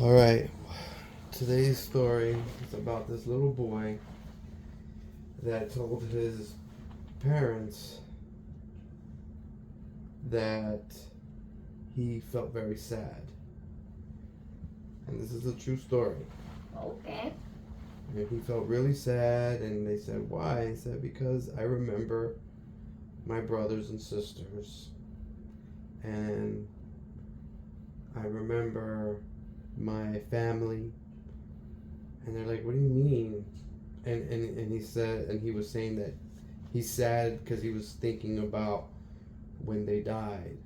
All right. Today's story is about this little boy that told his parents that he felt very sad. And this is a true story. Okay. And he felt really sad, and they said, "Why?" He said, "Because I remember my brothers and sisters, and I remember my family." And they're like, "What do you mean?" And he said, and he was saying that he's sad because he was thinking about when they died.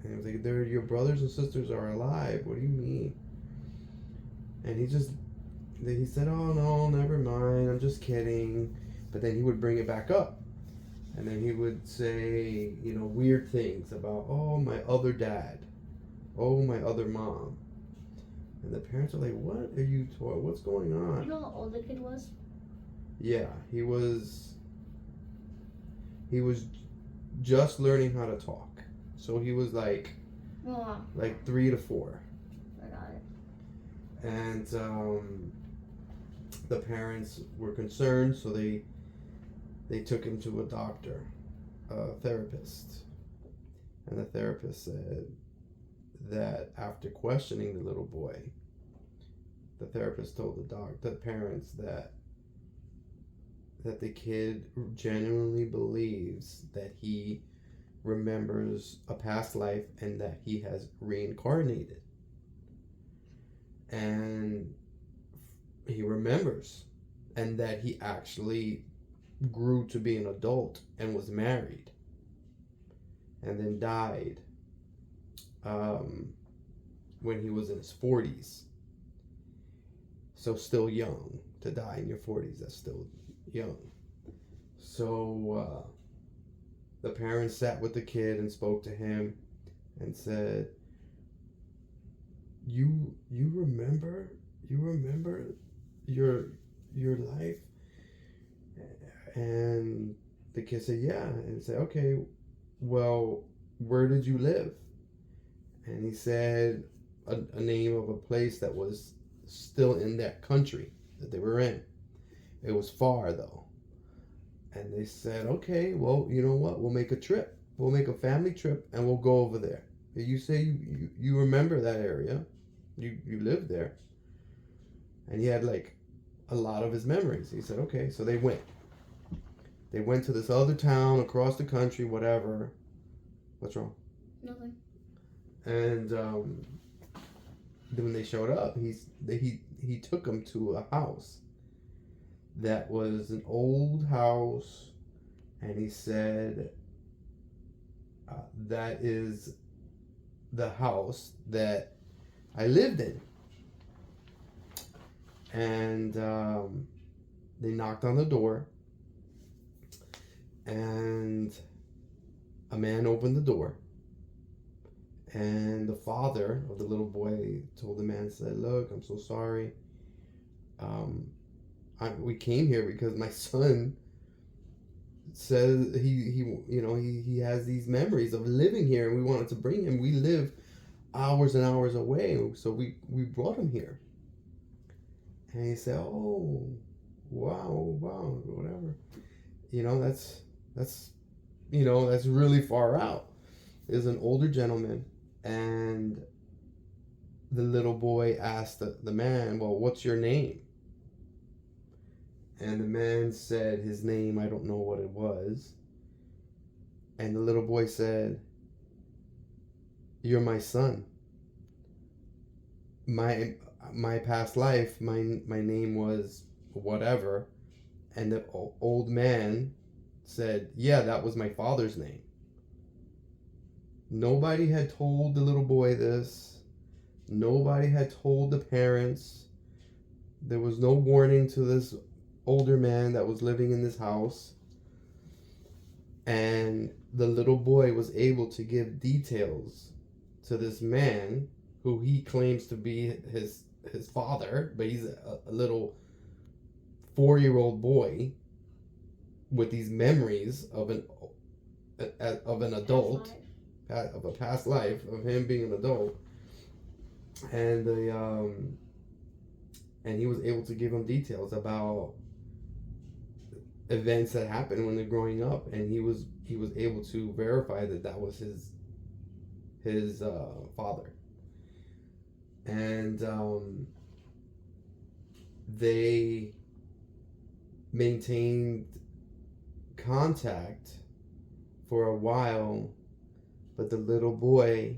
And he was like, "They're your brothers and sisters are alive. What do you mean?" And he said, "Oh no, never mind. I'm just kidding." But then he would bring it back up, and then he would say, weird things about, "Oh, my other dad. Oh, my other mom." And the parents are like, "What are you taught? What's going on?" You know how old the kid was? Yeah, he was just learning how to talk. So he was Oh, like 3 to 4, I got it. and the parents were concerned, so they took him to a doctor, a therapist, and the therapist said that after questioning the little boy, the therapist told the parents that the kid genuinely believes that he remembers a past life and that he has reincarnated, and he remembers, and that he actually grew to be an adult and was married and then died um, when he was in his 40s. So still young. To die in your 40s, that's still young. So the parents sat with the kid and spoke to him and said, you remember your your life?" And the kid said, "Yeah." And said, "Okay, well, where did you live?" And he said a name of a place that was still in that country that they were in. It was far though. And they said, "Okay, well, you know what? We'll make a trip. We'll make a family trip and we'll go over there. You say you remember that area. You lived there." And he had like a lot of his memories. He said, "Okay." So they went. They went to this other town across the country, whatever. What's wrong? Nothing. And then when they showed up, he took them to a house that was an old house, and he said, "That is the house that I lived in." And they knocked on the door, and a man opened the door, and the father of the little boy told the man, said, "Look, I'm so sorry. Um, we came here because my son says he has these memories of living here, and we wanted to bring him. We live hours and hours away, so we brought him here." And he said, "Oh, wow, whatever. That's that's really far out." There's an older gentleman, and the little boy asked the man, "Well, what's your name?" And the man said his name, I don't know what it was. And the little boy said, "You're my son. My my past life, my name was whatever." And the old man said, "Yeah, that was my father's name." Nobody had told the little boy this. Nobody had told the parents. There was no warning to this older man that was living in this house. And the little boy was able to give details to this man who he claims to be his father, but he's a little 4-year-old boy with these memories of an adult, of a past life of him being an adult. and and he was able to give him details about events that happened when they're growing up, and he was able to verify that that was his father, and they maintained contact for a while, but the little boy,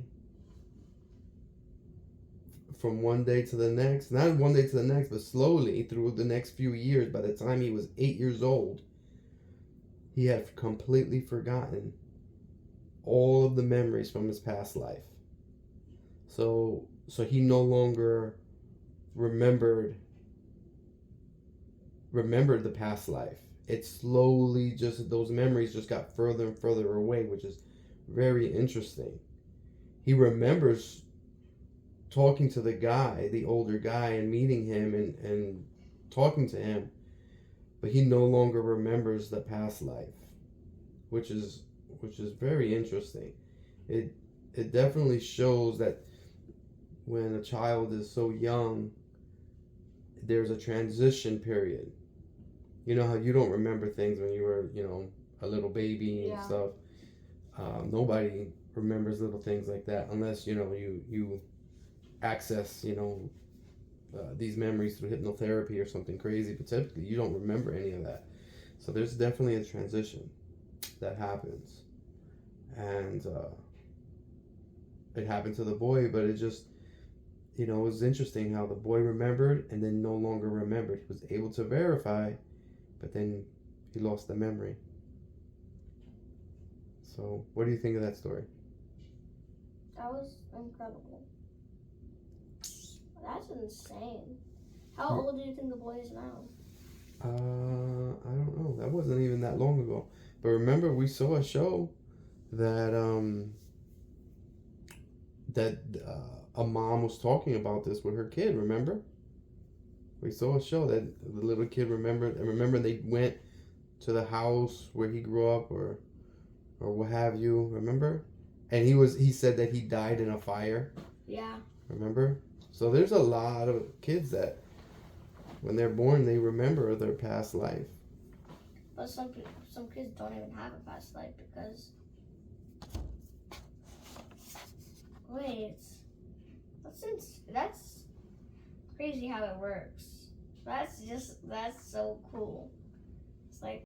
from one day to the next, not one day to the next, but slowly through the next few years, by the time he was 8 years old, he had completely forgotten all of the memories from his past life. So he no longer remembered the past life. It slowly, just those memories just got further and further away, which is very interesting. He remembers talking to the guy, the older guy, and meeting him and talking to him, but he no longer remembers the past life, which is very interesting. It definitely shows that when a child is so young, there's a transition period. You know how you don't remember things when you were, a little baby and stuff. Nobody remembers little things like that unless you access these memories through hypnotherapy or something crazy. But typically, you don't remember any of that. So there's definitely a transition that happens, and it happened to the boy. But it just it was interesting how the boy remembered and then no longer remembered. He was able to verify, but then he lost the memory. So, what do you think of that story? That was incredible. That's insane. How old do you think the boy is now? I don't know. That wasn't even that long ago. But remember, we saw a show that a mom was talking about this with her kid. Remember? We saw a show that the little kid remembered, and remember they went to the house where he grew up, or what have you. Remember? And he said that he died in a fire. Yeah. Remember? So there's a lot of kids that when they're born they remember their past life. But some kids don't even have a past life because that's crazy how it works. That's so cool. It's like